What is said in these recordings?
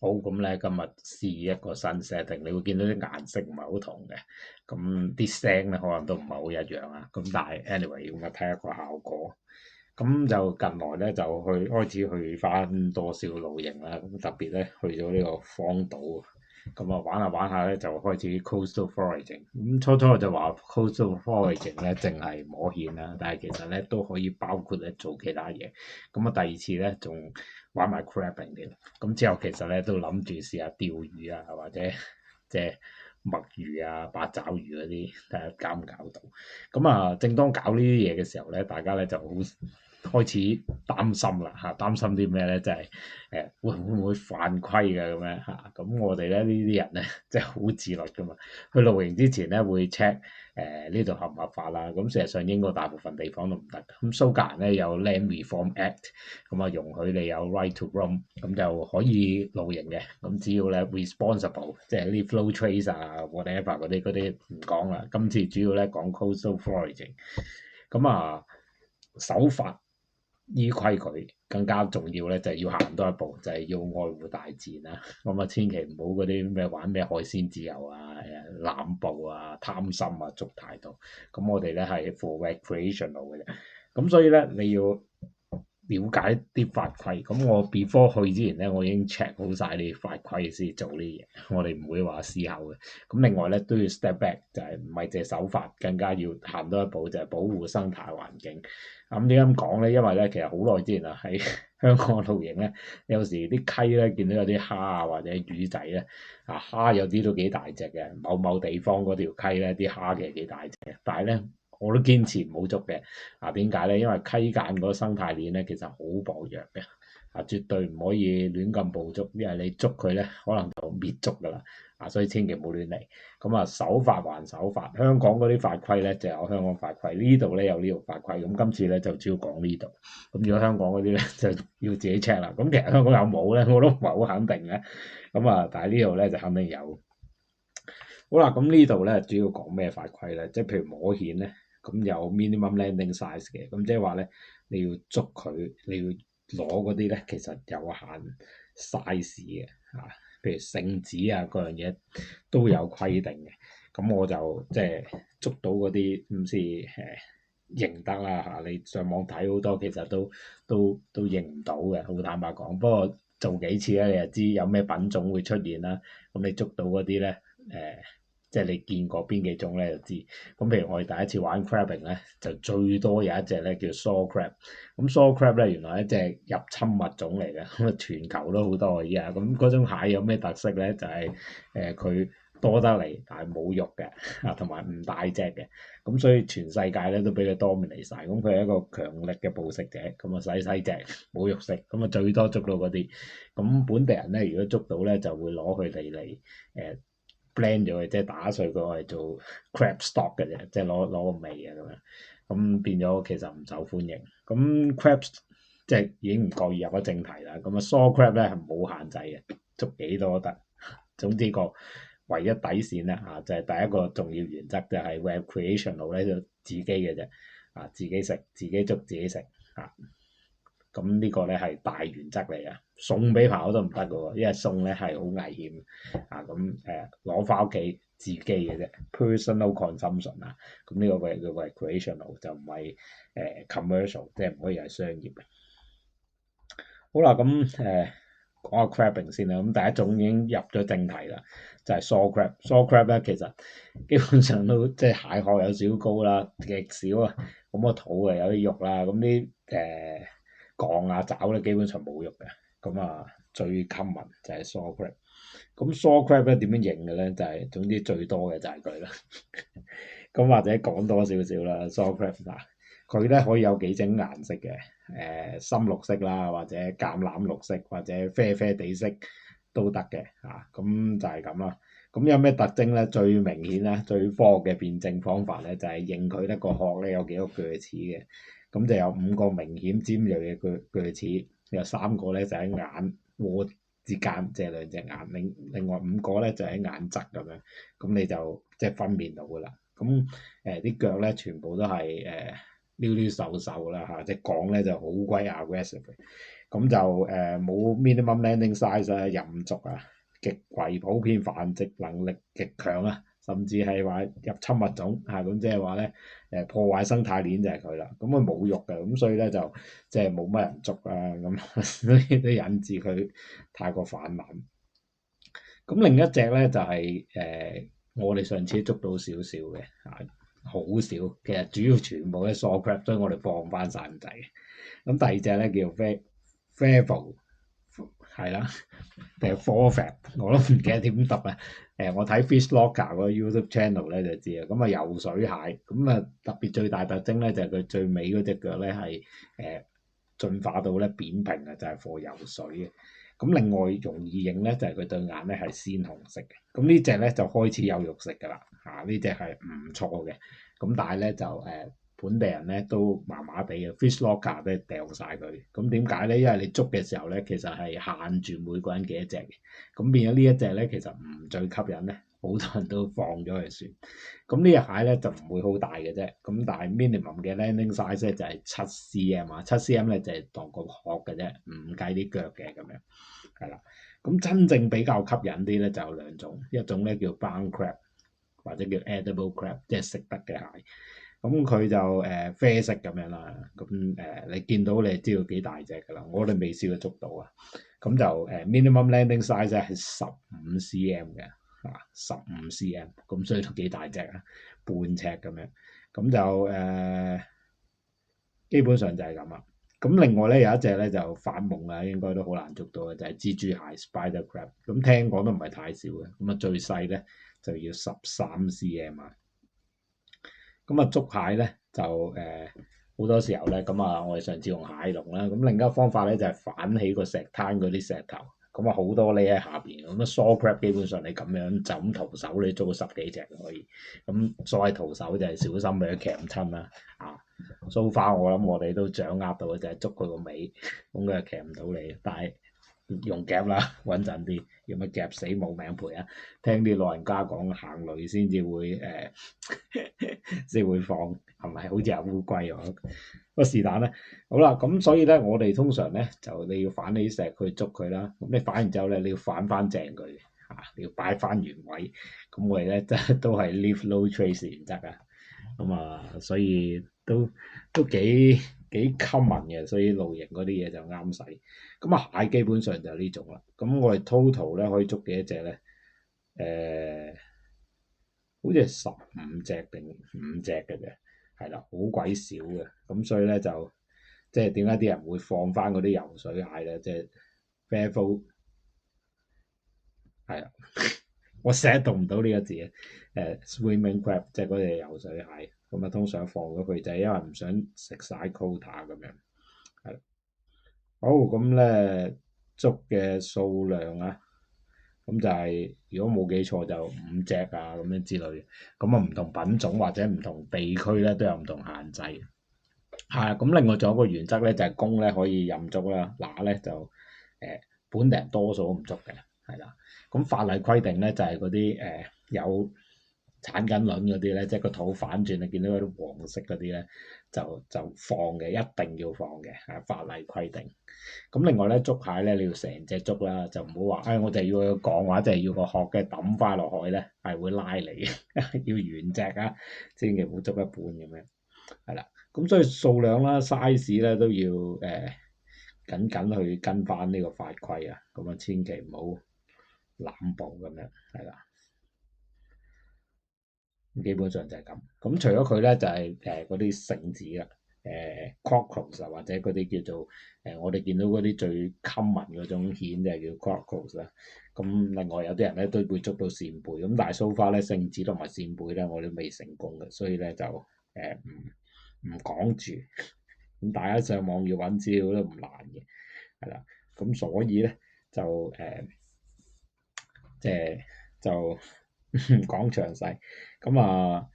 好，咁咧今日試一個新 setting，你會見到啲顏色唔係好同嘅，咁啲聲咧可能都唔係好一樣啊。咁但係 anyway，咁啊睇下個效果。咁就近來咧就開始去翻多少露營啦，咁特別咧去咗呢個荒島，咁啊玩下玩下咧就開始 coastal foraging。咁初初我就話 coastal foraging 咧淨係摸蜆啦，但係其實咧都可以包括咧做其他嘢。咁啊第二次咧仲玩埋 crabbing 添。咁之後其實咧都諗住試下釣魚啊，或者即係墨魚啊、八爪魚嗰啲，睇下搞唔搞到。咁啊，正當搞呢啲嘢嘅時候咧，大家咧就好開始擔心啦嚇，擔心啲咩咧？就係會唔會犯規嘅咁樣嚇？咁我哋咧呢啲人咧，即係好自律噶嘛。去露營之前咧會 check 呢度合唔合法啦。咁事實上英國大部分地方都唔得。咁蘇格蘭咧有 Land Reform Act，咁啊容許你有 right to roam，咁就可以露營嘅。咁只要咧 responsible，即係啲 flow trace 啊 whatever 嗰啲唔講啦。今次主要咧講 coastal foraging。咁啊守法依規矩更加重要咧，就係要行多一步，就係要愛護大自然啦。咁啊，千祈唔好嗰啲咩玩咩海鮮自由啊、濫捕啊、貪心啊、捉太多。咁我哋咧係 for recreational 嘅啫。咁所以咧你要了解啲法規。咁我 before 去之前咧，我已經 check 好晒啲法規先做呢啲嘢。我哋唔會話思考嘅。咁另外咧都要 step back，就係唔係淨係守法，更加要行多一步，就係保護生態環境。咁點解咁講咧？因為咧其實好耐之前啊，喺香港露營咧，有時啲溪咧見到有啲蝦啊或者魚仔咧，啊蝦有啲都幾大隻嘅，某地方嗰條溪咧啲蝦其實幾大隻，但係咧我都堅持唔好捉嘅。點解咧？因為溪澗嗰個生態鏈咧其實好薄弱嘅，絕對唔可以亂咁捕捉，因為你捉佢咧可能就滅族噶啦。所以千祈唔好亂嚟。咁啊，守法還守法，香港嗰啲法規咧就有香港法規，呢度咧有呢度法規。咁今次咧就主要講呢度。咁如果香港嗰啲咧就要自己 check 啦。咁其實香港有冇咧，我都唔係好肯定嘅。咁啊，但係呢度咧就肯定有。好啦，咁呢度咧主要講咩法規咧？即係譬如摸蜆咧，咁有 minimum landing size 嘅，咁即係話咧你要捉佢，你要攞嗰啲咧，其實有限 size 嘅嚇。譬如聖子啊，各樣嘢都有規定嘅。咁我就即係捉到嗰啲咁先認得啦嚇。你上網睇好多，其實都認唔到嘅，好坦白講。不過做幾次咧，你就知有咩品種會出現啦。咁你捉到嗰啲咧即係你見過邊幾種咧就知。咁譬如我哋第一次玩 crabbing 咧，就最多有一隻咧叫 saw crab。咁 saw crab 咧原來一隻入侵物種嚟嘅，咁啊全球都好多啊依家。咁嗰種蟹有咩特色咧？就係佢多得嚟，但係冇肉嘅，同埋唔大隻嘅。咁所以全世界咧都俾佢 dominate 晒。咁佢係一個強力嘅捕食者，咁啊細細隻冇肉食，咁啊最多捉到嗰啲。咁本地人咧如果捉到咧就會攞佢哋嚟blend 咗佢，即係打碎佢嚟做 crab stock 嘅啫，即係攞個味啊咁樣。咁變咗其實唔受歡迎。咁 crabs 即係已經唔覺意入咗正題啦。咁啊 saw crab 咧係冇限制嘅，捉幾多都得。總之個唯一底線咧就係第一個重要原則就係 recreational 咧就自己嘅啫。自己食自己捉自己食啊。咁呢個咧係大原則嚟嘅，送俾朋友都唔得嘅喎，因為送咧係好危險咁攞翻屋企自己嘅啫，personal consumption 啊。咁呢個叫 recreational 就唔係commercial，即係唔可以係商業嘅。好啦，咁講下 crabbing 先啦。咁第一種已經入咗正題啦，就係 saw crab。saw crab 咧其實基本上都即係蟹殼有少少高啦，極少啊。咁個肚啊有啲肉啦，咁啲槓啊爪咧基本上冇肉嘅。咁最 common 就係 saw crab。咁 saw crab 咧點樣認嘅咧？就係總之最多嘅就係佢啦。咁或者講多少少啦，saw crab 嗱，佢咧可以有幾種顏色嘅，深綠色啦，或者橄欖綠色，或者啡啡地色都得嘅咁就係咁啦。咁有咩特徵咧？最明顯咧，最科學嘅辨證方法咧，就係認佢咧個殼咧有幾個鋸齒嘅。咁就有5個明顯尖鋭嘅鋸齒，有3個咧就喺眼窩之間，即係兩隻眼。另外5個咧就喺眼側咁樣。咁你就即係分辨到噶啦。咁啲腳咧全部都係溜溜瘦瘦啦嚇，隻港咧就好鬼 aggressive 嘅，咁就冇 minimum landing size 啊，任族啊，極為普遍，繁殖能力極強啊，甚至係話入侵物種嚇，咁即係話咧破壞生態鏈就係佢啦，咁佢冇肉嘅，咁所以咧就即係冇乜人捉啊，咁所以都引致佢太過泛濫。咁另一隻咧就係、我哋上次捉到少少嘅嚇，好少，其實主要全部咧 saw crab，所以我哋放翻晒咁滯嘅。咁第二隻咧叫 Fable，係啦，定係 Forfab，我都唔記得點讀啊。我睇 Fish Locker 嗰個 YouTube channel 咧就知啊。咁啊游水蟹，咁啊特別最大特徵咧就係佢最尾嗰隻腳咧係進化到咧扁平啊，就係、是、貨游水嘅。咁另外容易認咧就係佢對眼咧係鮮紅色嘅。咁呢隻咧就開始有肉食㗎啦，呢隻係唔錯嘅。咁但係咧就本地人咧都麻麻地嘅，Fish Locker 都掉晒佢。咁點解咧？因為你捉嘅時候咧，其實係限住每個人幾多隻嘅。咁變咗呢一隻咧，其實唔最吸引咧，好多人都放咗佢算。咁呢隻蟹咧就唔會好大嘅啫。咁但係 minimum 嘅 landing size 咧就係7cm 啊，7cm 咧就係當個殼嘅啫，唔計啲腳嘅咁樣。係啦，咁真正比較吸引啲咧就有兩種，一種咧叫 brown crab 或者叫 edible crab，即係食得嘅蟹。咁佢就啡色咁樣啦。咁你見到你知道幾大隻㗎啦。我哋未試過捉到啊。咁就minimum landing size 咧係15cm 嘅，15cm，咁所以都幾大隻啊，半尺咁樣。咁就基本上就係咁啦。咁另外咧有一隻咧就發夢啊，應該都好難捉到嘅，就係蜘蛛蟹 spider crab。咁聽講都唔係太少嘅。咁啊最細咧就要13cm 啊。咁啊捉蟹咧就好多時候咧，咁啊我哋上次用蟹籠啦，咁另一個方法咧就係反起個石灘嗰啲石頭，咁啊好多匿喺下邊，咁啊 saw crab 基本上你咁樣就咁徒手你捉到10幾隻可以。咁所謂徒手就係小心俾佢夾親啦。so far 我諗我哋都掌握到嘅就係捉佢個尾，咁佢就夾唔到你，但係用夾啦，穩陣啲，要咪夾死冇命賠啊！聽啲老人家講行雷先至會先會放，係咪好似有烏龜啊？不過是但啦，好啦，咁所以咧，我哋通常咧就你要反起石去捉佢啦，咁你反完之後咧，你要反翻正佢你要擺翻原位，咁我哋咧都係 leave no trace 原則啊，咁啊，所以都幾 common 嘅，所以露營嗰啲嘢就啱使。咁啊蟹基本上就係呢種啦。咁我哋 total 咧可以捉幾多隻咧？好似係15隻定5隻嘅啫，係啦，好鬼少嘅。咁所以咧就即係點解啲人會放翻嗰啲游水蟹咧？即係 fairful 係啦，我成日讀唔到呢個字啊。swimming crab 即係嗰隻游水蟹。咁啊通常放咗佢就係因為唔想食晒 quota 咁樣。係好咁咧捉嘅數量啊，咁就係如果冇記錯就5隻啊咁樣之類。咁啊唔同品種或者唔同地區咧都有唔同限制。咁另外仲有一個原則咧，就係公咧可以任捉啦，乸咧就本地人多數都唔捉嘅，係啦。咁法例規定咧就係嗰啲有產緊卵嗰啲咧，即係個肚反轉，你見到嗰啲黃色嗰啲咧，就放嘅，一定要放嘅，法例規定。咁另外咧捉蟹咧，你要成隻捉啦，就唔好話，我就要個槓或者係要個殼嘅抌翻落海咧，係會拉你嘅，要原隻啊，千祈唔好捉一半咁樣，係啦。咁所以數量啦、size 咧都要緊緊去跟翻呢個法規啊，咁啊千祈唔好濫捕咁樣，係啦。基本上就係咁。咁除咗佢咧，就係嗰啲聖子啦，cockles 或者嗰啲叫做我哋見到嗰啲最 common 嗰種蜆就係叫 cockles 啦。咁另外有啲人咧都會捉到扇貝，咁但係 so far 咧聖子同埋扇貝咧我哋未成功嘅，所以咧就唔講住。咁大家上網要揾資料都唔難嘅，係啦。咁所以咧就即係就唔講詳細。咁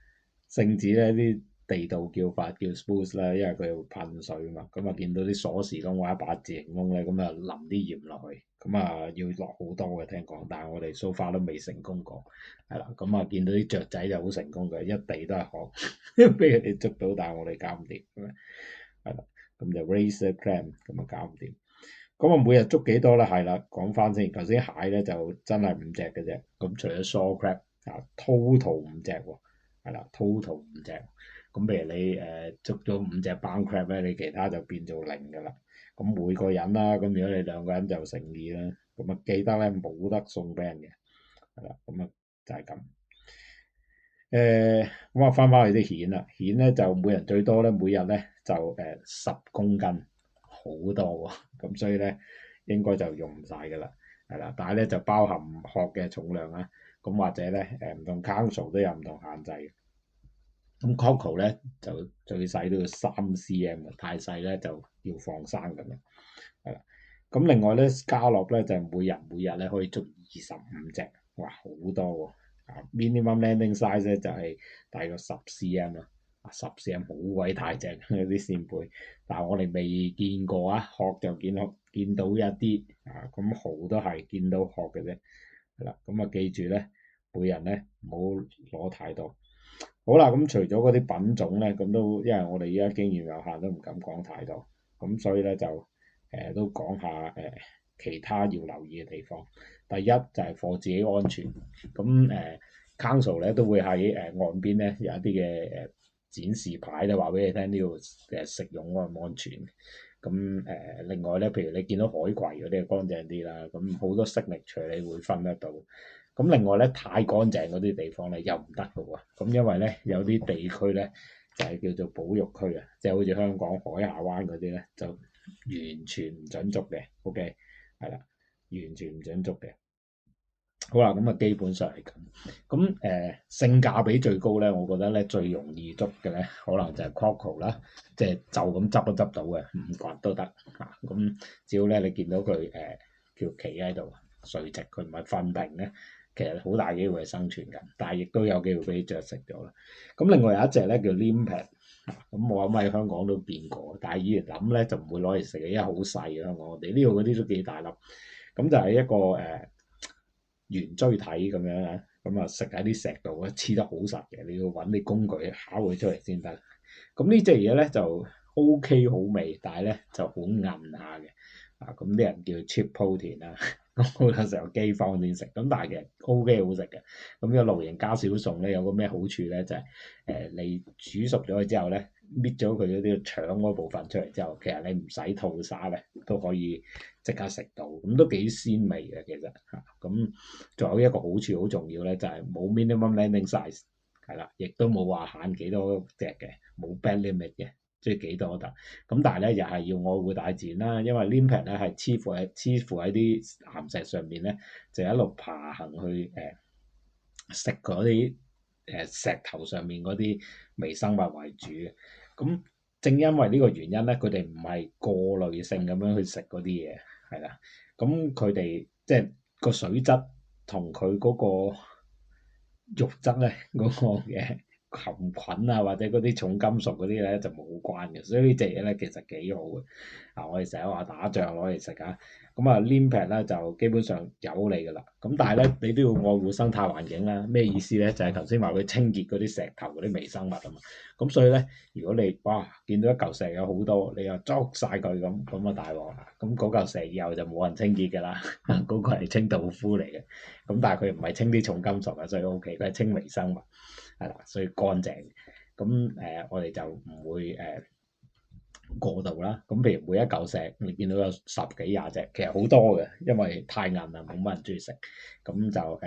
聖子咧啲地道叫法叫 spruce 啦，因為佢要噴水嘛。咁見到啲鎖匙窿或者八字形窿咧，咁淋啲鹽落去，咁啊要落好多嘅聽講，但係我哋 so far 都未成功過，係啦。咁啊見到啲雀仔就好成功嘅，一地都係殼，俾佢哋捉到，但係我哋搞唔掂咁樣，係啦。咁就 razor clam 咁啊搞唔掂。咁啊每日捉幾多咧？係啦，講翻先，頭先蟹咧就真係5隻嘅啫。咁除咗 saw crab 啊，total 5隻喎，係啦，total 5隻。咁譬如你捉咗5隻 bound crab 咧，你其他就變做0㗎啦。咁每個人啦，咁如果你2個人就乘2啦。咁啊記得咧冇得送俾人嘅，係啦。咁啊就係咁。咁啊翻去啲蜆啦，蜆咧就每人最多咧每日咧就10公斤，好多喎。咁所以咧應該就用唔晒㗎啦，係啦。但係咧就包含殼嘅重量啦，咁或者咧唔同 council 都有唔同限制。咁 cockle 咧就最細都要3cm 嘅，太細咧就要放生咁樣，係啦。咁另外咧加樂咧就每日咧可以捉25隻，哇好多喎！minimum landing size 咧就係大約10cm 啦，10cm 好鬼大隻啲扇貝，但係我哋未見過啊，殼就見到一啲咁蠔都係見到殼嘅啫，係啦。咁啊記住咧，每人咧唔好攞太多。好啦，咁除咗嗰啲品種咧，咁都因為我哋依家經驗有限，都唔敢講太多，咁所以咧就都講下其他要留意嘅地方。第一就係貨自己安全，咁Council 咧都會喺岸邊咧有一啲嘅展示牌咧話俾你聽呢度食用安唔安全。咁另外咧，譬如你見到海葵嗰啲乾淨啲啦，咁好多 signature 你會分得到。咁另外咧，太乾淨嗰啲地方咧又唔得嘅喎。咁因為咧有啲地區咧就係叫做保育區啊，即係好似香港海下灣嗰啲咧就完全唔準捉嘅。OK，係啦，完全唔準捉嘅。好啦，咁啊基本上係咁。咁性價比最高咧，我覺得咧最容易捉嘅咧，可能就係 cockle 啦，即係就咁執都執到嘅，5個人都得嚇。咁只要咧你見到佢條鰭喺度垂直，佢唔係瞓平咧，其實好大機會係生存緊，但係亦都有機會俾雀食咗啦。咁另外有一隻咧叫 limpet，咁我諗喺香港都見過，但係以前諗咧就唔會攞嚟食嘅，因為好細嘅香港。我哋呢度嗰啲都幾大粒，咁就係一個圓錐體咁樣啊，咁啊食喺啲石度咧黐得好實嘅，你要揾啲工具考佢出嚟先得。咁呢隻嘢咧就 OK 好味，但係咧就好韌下嘅。咁啲人叫 cheap protein 啦，咁好多時候饑荒先食，咁但係其實 OK 好食嘅。咁呢個露營加少餸咧有個咩好處咧就係你煮熟咗佢之後咧，搣咗佢嗰啲腸嗰部分出嚟之後，其實你唔使吐沙咧都可以即刻食到，咁都幾鮮味嘅其實嚇。咁仲有一個好處好重要咧，就係冇 minimum landing size 係啦，亦都冇話限幾多隻嘅，冇 bed limit 嘅。即係幾多得，咁但係咧又係要愛護大自然啦，因為 limpet 咧係黐附喺啲岩石上面咧，就一路爬行去食嗰啲石頭上面嗰啲微生物為主嘅。咁正因為呢個原因咧，佢哋唔係過濾性咁樣去食嗰啲嘢，係啦。咁佢哋即係個水質同佢嗰個肉質咧嗰個嘅含菌啊，或者嗰啲重金屬嗰啲咧就冇關嘅，所以呢隻嘢咧其實幾好嘅。我哋成日話打仗攞嚟食啊，咁啊 limpet 咧就基本上有你㗎啦。咁但係咧你都要愛護生態環境啦。咩意思咧？就係頭先話佢清潔嗰啲石頭嗰啲微生物啊嘛。咁所以咧，如果你哇見到一嚿石有好多，你又捉晒佢咁啊大鑊啦。咁嗰嚿石以後就冇人清潔㗎啦。嗰個係清道夫嚟嘅。咁但係佢唔係清啲重金屬啊，所以 OK，佢係清微生物。係啦，所以乾淨。咁我哋就唔會過度啦。咁譬如每一嚿石，你見到有10幾廿隻，其實好多嘅，因為太韌啦，冇乜人中意食。咁就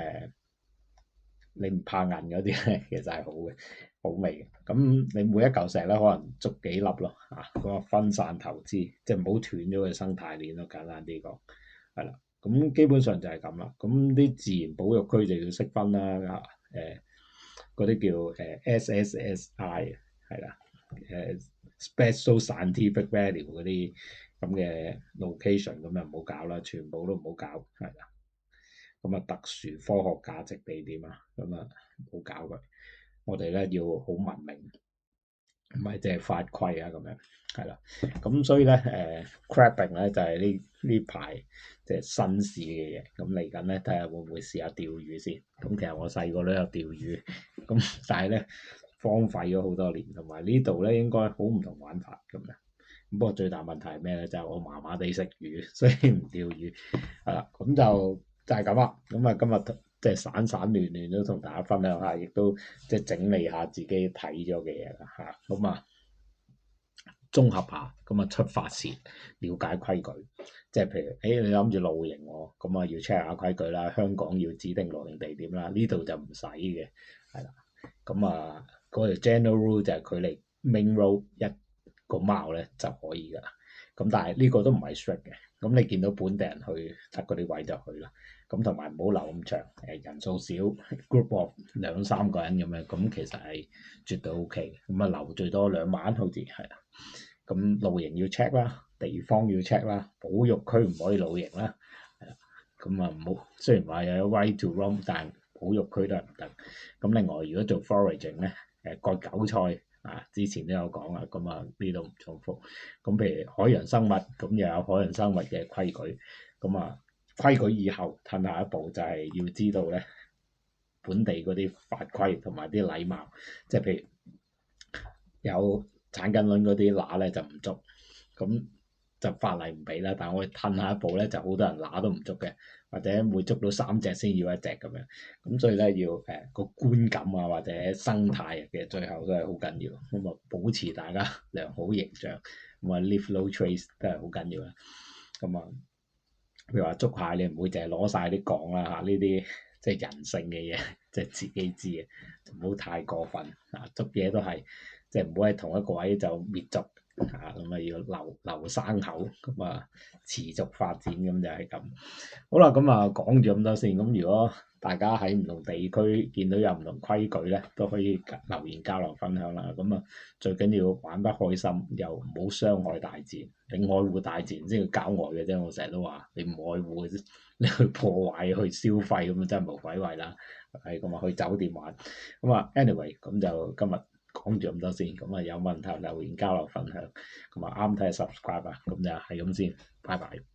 你唔怕韌嗰啲咧，其實係好嘅，好味嘅。咁你每一嚿石咧，可能捉幾粒咯，咁啊分散投資，即係唔好斷咗佢生態鏈咯。簡單啲講，係啦。咁基本上就係咁啦。咁啲自然保育區就要識分啦。嗰啲叫SSSI 係啦，Special Scientific Value 嗰啲咁嘅 location 咁就唔好搞啦，全部都唔好搞，係啦。咁啊特殊科學價值地點啊，咁啊唔好搞佢。我哋咧要好文明，唔係淨係法規啊咁樣，係啦。咁所以咧crabbing 咧就係呢排即係新試嘅嘢。咁嚟緊咧睇下會唔會試下釣魚先。咁其實我細個都有釣魚，咁但係咧荒廢咗好多年，同埋呢度咧應該好唔同玩法咁樣。不過最大問題係咩咧？就係我麻麻地食魚，所以唔釣魚。係啦，咁就係咁啦。咁啊，今日即係散散亂亂都同大家分享下，亦都即係整理下自己睇咗嘅嘢啦嚇。咁啊，綜合下，咁啊出發前了解規矩，即係譬如你諗住露營喎，咁啊要 check 下規矩啦。香港要指定露營地點啦，呢度就唔使嘅，係啦。咁啊，嗰條 general rule 就係距離 main road 一個 mile 咧就可以㗎啦。咁但係呢個都唔係 strict 嘅。咁你見到本地人去得嗰啲位就去啦。咁同埋唔好留咁長，人數少 group of 2-3個人咁樣，咁其實係絕對 OK 嘅。咁啊留最多2晚好似係啦。咁露營要 check 啦，地方要 check 啦，保育區唔可以露營啦。係啦，咁啊唔好，雖然話有 right to roam，但係保育區都係唔得。咁另外如果做 foraging 咧，割韭菜啊，之前都有講啊，咁啊呢度唔重複。咁譬如海洋生物，咁又有海洋生物嘅規矩。咁啊規矩以後褪下一步就係要知道咧本地嗰啲法規同埋啲禮貌，即係譬如有產緊卵嗰啲乸咧就唔捉，咁就法例唔俾啦。但係我哋褪下一步咧，就好多人乸都唔捉嘅，或者會捉到3隻先要一隻咁樣。咁所以咧要個觀感啊或者生態嘅最後都係好緊要。咁啊保持大家良好形象，咁啊 leave no trace 都係好緊要啦。咁啊譬如話捉蟹，你唔會淨係攞晒啲槓啦嚇，呢啲即係人性嘅嘢，即係自己知嘅，唔好太過分啊！捉嘢都係即係唔好喺同一個位就滅族嚇，咁啊要留生口，咁啊持續發展，咁就係咁。好啦，咁啊講住咁多先。咁如果大家喺唔同地區見到有唔同規矩咧，都可以留言交流分享啦。咁啊最緊要玩得開心，又唔好傷害大自然。你愛護大自然先要郊外嘅啫。我成日都話你唔愛護，你去破壞去消費咁啊，真係無鬼謂啦。係咁啊，去酒店玩咁啊。anyway，咁就今日講住咁多先。咁啊有問題留言交流分享，咁啊啱睇 subscribe 啊。咁就係咁先，拜拜。